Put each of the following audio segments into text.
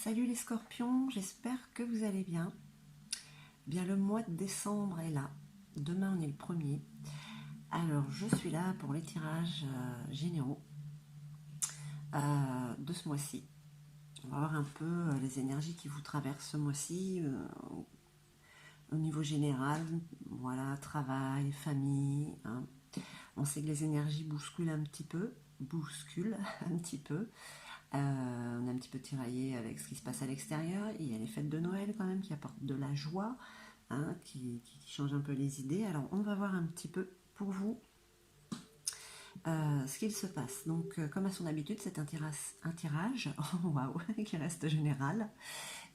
Salut les scorpions, j'espère que vous allez bien. Bien, le mois de décembre est là. Demain, on est le 1er. Alors, je suis là pour les tirages généraux de ce mois-ci. On va voir un peu les énergies qui vous traversent ce mois-ci au niveau général. Voilà, travail, famille. Hein. On sait que les énergies bousculent un petit peu. On est un petit peu tiraillé avec ce qui se passe à l'extérieur. Il y a les fêtes de Noël quand même qui apportent de la joie, hein, qui changent un peu les idées. Alors on va voir un petit peu pour vous ce qu'il se passe. Donc comme à son habitude, c'est un tirage waouh, qui reste général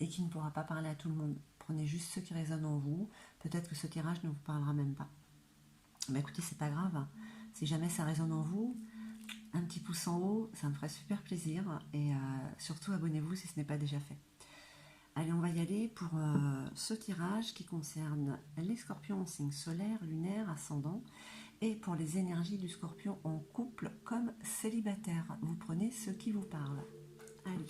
et qui ne pourra pas parler à tout le monde. Prenez juste ce qui résonne en vous. Peut-être que ce tirage ne vous parlera même pas. Mais écoutez, c'est pas grave. Si jamais ça résonne en vous, un petit pouce en haut, ça me ferait super plaisir. Et surtout, abonnez-vous si ce n'est pas déjà fait. Allez, on va y aller pour ce tirage qui concerne les scorpions en signe solaire, lunaire, ascendant, et pour les énergies du scorpion en couple comme célibataire. Vous prenez ce qui vous parle. Allez.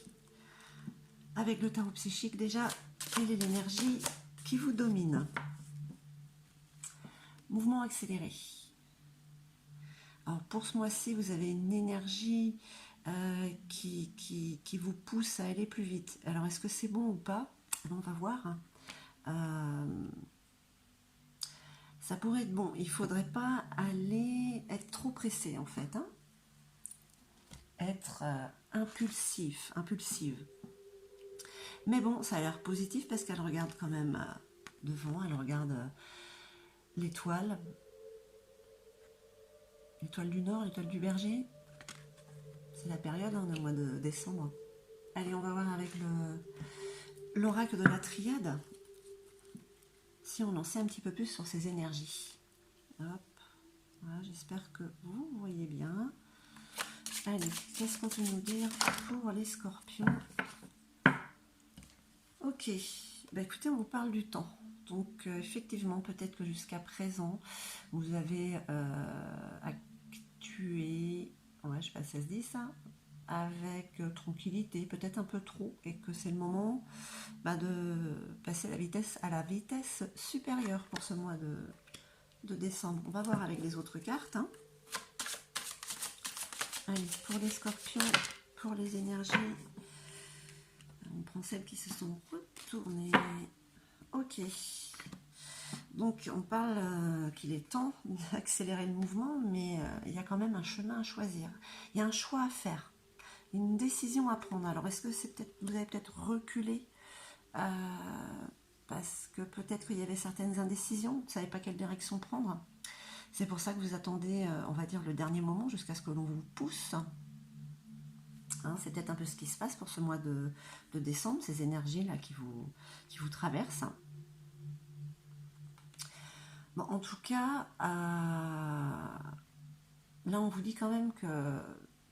Avec le tarot psychique, déjà, quelle est l'énergie qui vous domine? Mouvement accéléré. Alors pour ce mois-ci, vous avez une énergie qui vous pousse à aller plus vite. Alors est-ce que c'est bon ou pas? On va voir. Ça pourrait être bon. Il ne faudrait pas être trop pressé en fait. Hein, être impulsive. Mais bon, ça a l'air positif parce qu'elle regarde quand même devant. Elle regarde l'étoile. L'étoile du Nord, l'étoile du Berger. C'est la période, on est au mois de décembre. Allez, on va voir avec l'oracle de la triade. Si on en sait un petit peu plus sur ces énergies. Hop, voilà, j'espère que vous voyez bien. Allez, qu'est-ce qu'on peut nous dire pour les scorpions? Ok, bah écoutez, on vous parle du temps. Donc effectivement, peut-être que jusqu'à présent, vous avez actué, ouais, je sais pas si ça se dit ça, avec tranquillité, peut-être un peu trop, et que c'est le moment de passer à la vitesse supérieure pour ce mois de décembre. On va voir avec les autres cartes. Hein. Allez, pour les scorpions, pour les énergies, on prend celles qui se sont retournées. Ok. Donc on parle qu'il est temps d'accélérer le mouvement, mais il y a quand même un chemin à choisir. Il y a un choix à faire, une décision à prendre. Alors est-ce que c'est peut-être, vous avez peut-être reculé parce que peut-être qu'il y avait certaines indécisions, vous ne savez pas quelle direction prendre. C'est pour ça que vous attendez, on va dire, le dernier moment jusqu'à ce que l'on vous pousse. Hein, c'est peut-être un peu ce qui se passe pour ce mois de décembre, ces énergies-là qui vous traversent. Bon, en tout cas, là on vous dit quand même que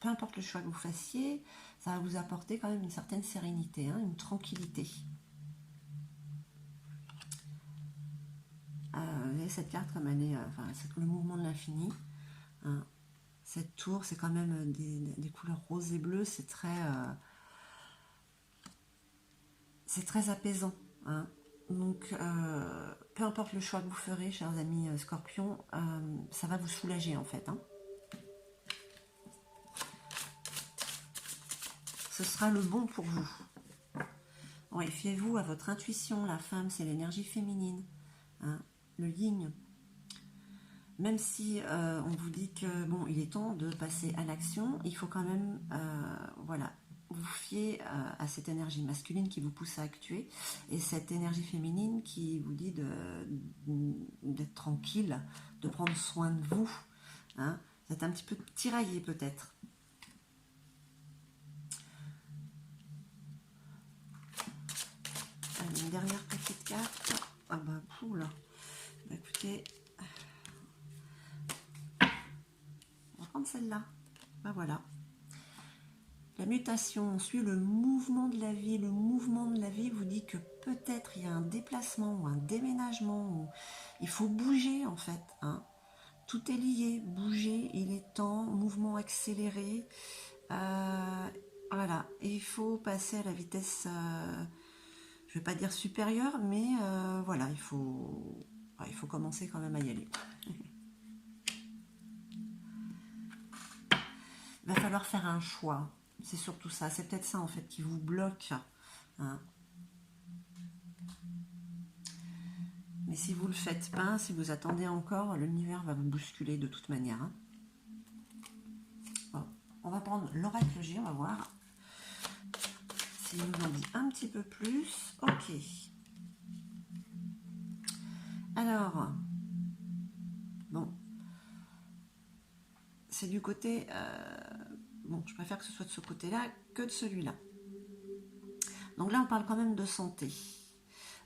peu importe le choix que vous fassiez, ça va vous apporter quand même une certaine sérénité, hein, une tranquillité. Vous voyez cette carte comme elle est, c'est le mouvement de l'infini. Hein. Cette tour, c'est quand même des couleurs roses et bleues, c'est très apaisant. Hein. Donc, peu importe le choix que vous ferez, chers amis scorpions, ça va vous soulager en fait. Hein. Ce sera le bon pour vous. Ouais, fiez-vous à votre intuition. La femme, c'est l'énergie féminine. Hein, le yin. Même si on vous dit que bon, il est temps de passer à l'action, il faut quand même voilà, vous fier à cette énergie masculine qui vous pousse à actuer et cette énergie féminine qui vous dit d'être tranquille, de prendre soin de vous. Hein. Vous êtes un petit peu tiraillé peut-être. Allez, une dernière petite carte. Ah bah, poule. Bah, écoutez, on va prendre celle-là. Bah voilà. La mutation, on suit le mouvement de la vie. Le mouvement de la vie vous dit que peut-être il y a un déplacement ou un déménagement. Ou il faut bouger en fait. Hein. Tout est lié. Bouger, il est temps. Mouvement accéléré. Voilà, et il faut passer à la vitesse, je vais pas dire supérieure, mais voilà, il faut commencer quand même à y aller. Il va falloir faire un choix, c'est surtout ça, c'est peut-être ça en fait qui vous bloque, hein. Mais si vous ne le faites pas, si vous attendez encore, l'univers va vous bousculer de toute manière, hein. Bon, on va prendre l'oracle J, on va voir s'il nous en dit un petit peu plus. Ok. Alors, bon, c'est du côté... bon, je préfère que ce soit de ce côté-là que de celui-là. Donc là, on parle quand même de santé.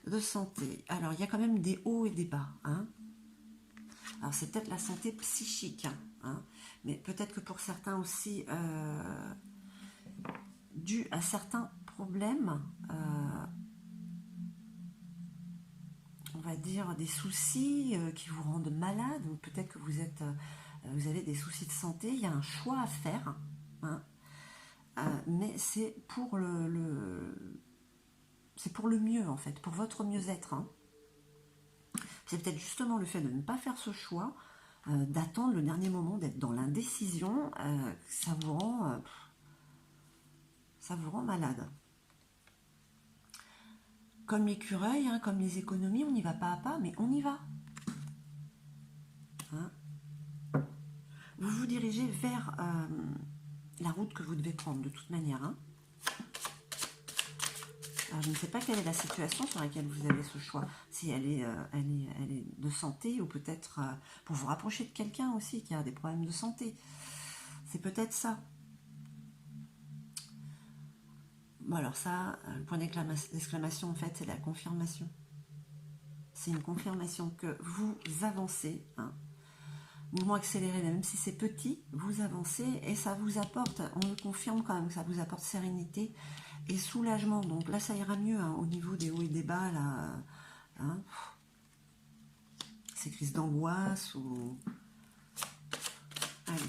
De santé. Alors, il y a quand même des hauts et des bas, hein. Alors, c'est peut-être la santé psychique, hein, mais peut-être que pour certains aussi, dû à certains problèmes, on va dire des soucis qui vous rendent malade, ou peut-être que vous avez des soucis de santé, il y a un choix à faire, hein, mais c'est pour c'est pour le mieux en fait, pour votre mieux-être, hein. C'est peut-être justement le fait de ne pas faire ce choix, d'attendre le dernier moment, d'être dans l'indécision, ça vous rend malade. Comme l'écureuil, hein, comme les économies, on n'y va pas à pas, mais on y va, hein. Vous vous dirigez vers la route que vous devez prendre de toute manière, hein. Alors, je ne sais pas quelle est la situation sur laquelle vous avez ce choix, si elle est, elle est de santé, ou peut-être pour vous rapprocher de quelqu'un aussi qui a des problèmes de santé. C'est peut-être ça. Bon, alors ça, le point d'exclamation, en fait, c'est la confirmation. C'est une confirmation que vous avancez, hein. Mouvement accéléré, même si c'est petit, vous avancez et ça vous apporte, on le confirme quand même, que ça vous apporte sérénité et soulagement. Donc là, ça ira mieux, hein, au niveau des hauts et des bas, là, hein. Ces crises d'angoisse ou... Allez.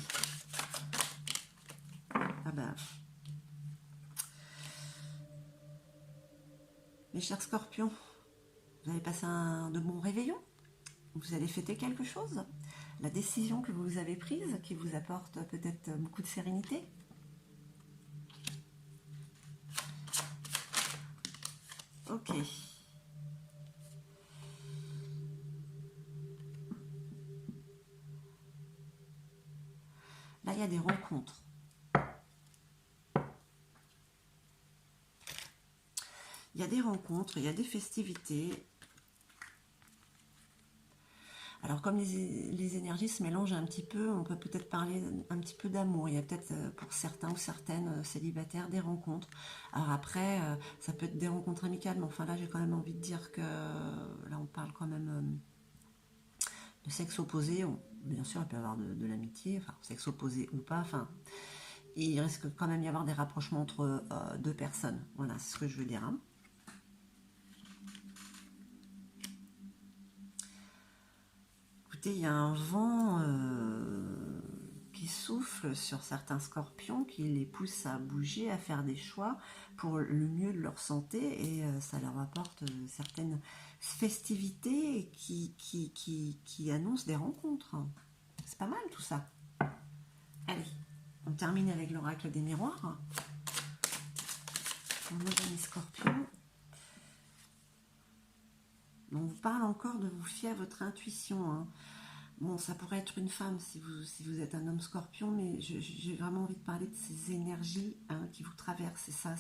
Ah ben... Mes chers scorpions, vous allez passer de bons réveillons. Vous allez fêter quelque chose. La décision que vous avez prise, qui vous apporte peut-être beaucoup de sérénité. Ok. Là, il y a des rencontres. Il y a des rencontres, il y a des festivités. Alors, comme les énergies se mélangent un petit peu, on peut peut-être parler un petit peu d'amour. Il y a peut-être pour certains ou certaines célibataires des rencontres. Alors après, ça peut être des rencontres amicales, mais enfin là, j'ai quand même envie de dire que là, on parle quand même de sexe opposé. Bien sûr, il peut y avoir de l'amitié, enfin, sexe opposé ou pas. Enfin, il risque quand même d'y avoir des rapprochements entre deux personnes. Voilà, c'est ce que je veux dire, hein. Écoutez, il y a un vent qui souffle sur certains scorpions, qui les pousse à bouger, à faire des choix pour le mieux de leur santé, et ça leur apporte certaines festivités qui annoncent des rencontres. C'est pas mal tout ça. Allez, on termine avec l'oracle des miroirs. Pour nos amis scorpions. On vous parle encore de vous fier à votre intuition, hein. Bon, ça pourrait être une femme si vous êtes un homme scorpion, mais j'ai vraiment envie de parler de ces énergies, hein, qui vous traversent. Et ça,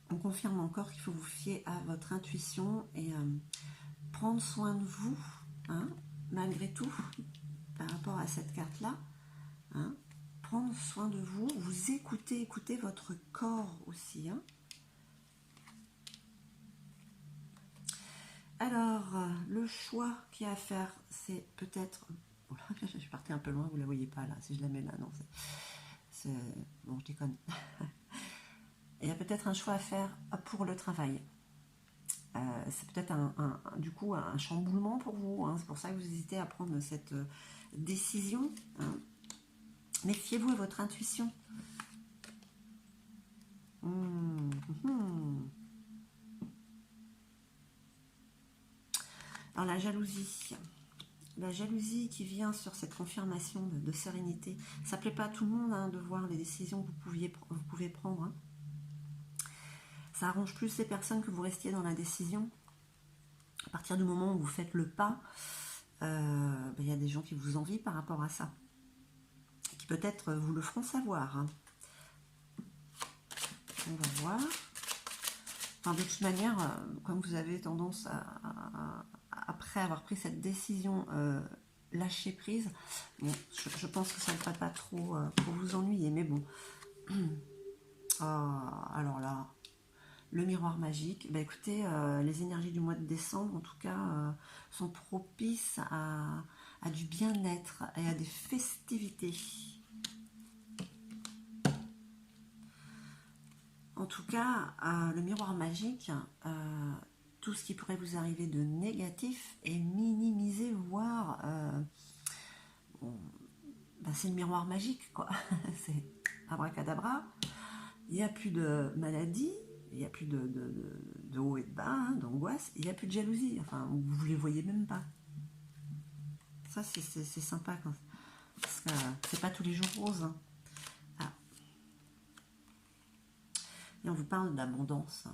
on confirme encore qu'il faut vous fier à votre intuition et prendre soin de vous, hein, malgré tout, par rapport à cette carte-là, hein. Prendre soin de vous, vous écoutez votre corps aussi, hein. Alors, le choix qu'il y a à faire, c'est peut-être... Oh là, je suis partie un peu loin, vous ne la voyez pas là, si je la mets là, non. Bon, je déconne. Il y a peut-être un choix à faire pour le travail. C'est peut-être du coup un chamboulement pour vous, hein. C'est pour ça que vous hésitez à prendre cette décision, hein. Méfiez-vous à votre intuition. Alors la jalousie. La jalousie qui vient sur cette confirmation de sérénité. Ça ne plaît pas à tout le monde hein, de voir les décisions que vous pouvez prendre. Hein. Ça arrange plus les personnes que vous restiez dans la décision. À partir du moment où vous faites le pas, y a des gens qui vous envient par rapport à ça. Et qui peut-être vous le feront savoir. Hein. On va voir. Enfin, de toute manière, comme vous avez tendance après avoir pris cette décision, lâcher prise, bon, je pense que ça ne devrait pas trop pour vous ennuyer, mais bon. Alors là, le miroir magique, bah écoutez, les énergies du mois de décembre, en tout cas, sont propices à du bien-être et à des festivités. En tout cas, le miroir magique, tout ce qui pourrait vous arriver de négatif est minimisé, voire c'est le miroir magique, quoi. C'est abracadabra. Il n'y a plus de maladie, il n'y a plus de haut et de bas, hein, d'angoisse, il n'y a plus de jalousie. Enfin, vous ne les voyez même pas. Ça, c'est sympa, parce que c'est pas tous les jours rose. Hein. Ah. Et on vous parle d'abondance.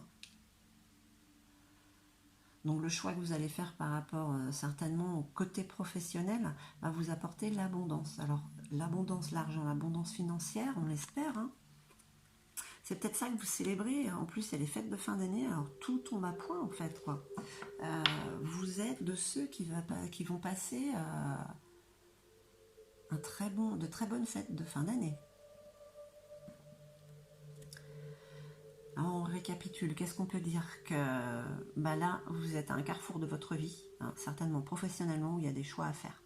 Donc le choix que vous allez faire par rapport certainement au côté professionnel va vous apporter l'abondance. Alors l'abondance, l'argent, l'abondance financière, on l'espère. Hein. C'est peut-être ça que vous célébrez. En plus, il y a les fêtes de fin d'année, alors tout tombe à point en fait. Quoi. Vous êtes de ceux qui vont passer de très bonnes fêtes de fin d'année. On récapitule, qu'est-ce qu'on peut dire que là, vous êtes à un carrefour de votre vie, hein, certainement professionnellement, où il y a des choix à faire.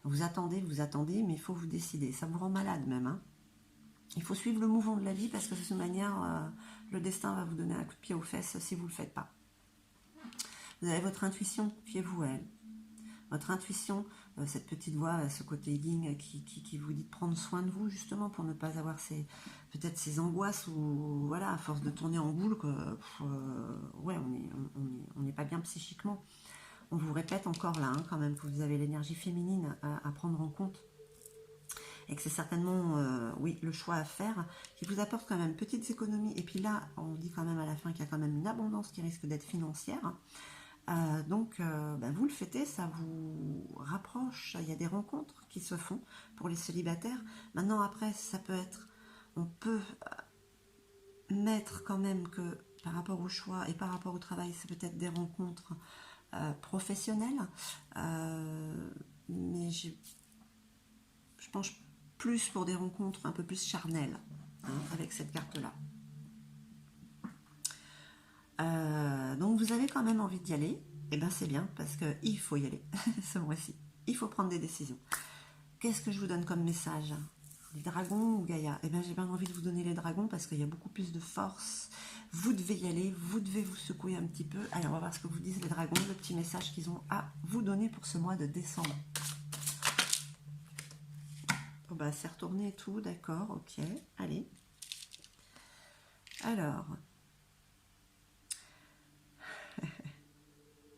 Vous attendez, mais il faut vous décider. Ça vous rend malade même. Hein. Il faut suivre le mouvement de la vie parce que de toute manière, le destin va vous donner un coup de pied aux fesses si vous ne le faites pas. Vous avez votre intuition, fiez-vous à elle. Votre intuition, cette petite voix, ce côté yin qui vous dit de prendre soin de vous justement pour ne pas avoir peut-être ces angoisses ou voilà, à force de tourner en boule, ouais, on n'est pas bien psychiquement. On vous répète encore là, hein, quand même, que vous avez l'énergie féminine à prendre en compte et que c'est certainement, oui, le choix à faire qui vous apporte quand même petites économies. Et puis là, on dit quand même à la fin qu'il y a quand même une abondance qui risque d'être financière. Donc, vous le fêtez, ça vous rapproche. Il y a des rencontres qui se font pour les célibataires. Maintenant, après, ça peut être, on peut mettre quand même que par rapport au choix et par rapport au travail, c'est peut-être des rencontres professionnelles. Mais je penche plus pour des rencontres un peu plus charnelles, hein, avec cette carte-là. Donc, vous avez quand même envie d'y aller. Eh bien, c'est bien, parce qu'il faut y aller, ce mois-ci. Il faut prendre des décisions. Qu'est-ce que je vous donne comme message? Les dragons ou Gaïa? Eh bien, j'ai bien envie de vous donner les dragons, parce qu'il y a beaucoup plus de force. Vous devez y aller, vous devez vous secouer un petit peu. Allez, on va voir ce que vous disent les dragons, le petit message qu'ils ont à vous donner pour ce mois de décembre. Oh, c'est retourné et tout, d'accord, ok, allez. Alors...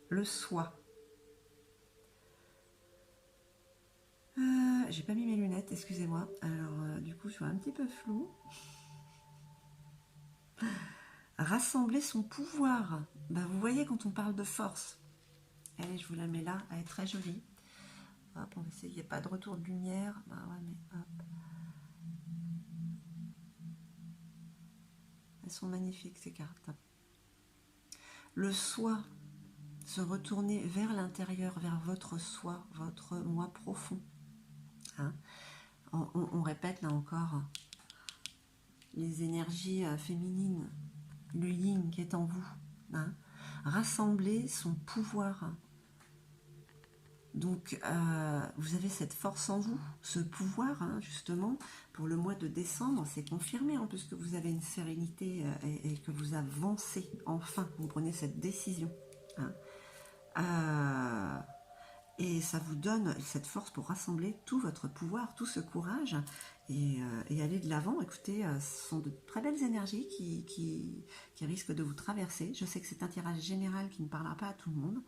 le soi. J'ai pas mis mes lunettes, excusez-moi. Alors, du coup, je suis un petit peu floue. Rassembler son pouvoir. Vous voyez, quand on parle de force. Allez, je vous la mets là, elle est très jolie. Hop, on va essayer, il n'y a pas de retour de lumière. Ouais, mais hop. Elles sont magnifiques, ces cartes. Le soi. Se retourner vers l'intérieur, vers votre soi, votre moi profond. Hein, on répète là encore les énergies féminines, le yin qui est en vous. Hein, rassembler son pouvoir. Donc, vous avez cette force en vous, ce pouvoir, hein, justement, pour le mois de décembre, c'est confirmé, hein, puisque vous avez une sérénité et que vous avancez, enfin, vous prenez cette décision. Hein. Et ça vous donne cette force pour rassembler tout votre pouvoir, tout ce courage et aller de l'avant. Écoutez, ce sont de très belles énergies qui risquent de vous traverser. Je sais que c'est un tirage général qui ne parlera pas à tout le monde,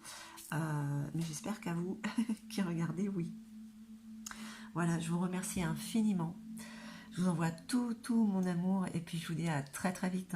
mais j'espère qu'à vous qui regardez, oui. Voilà, je vous remercie infiniment. Je vous envoie tout mon amour et puis je vous dis à très très vite.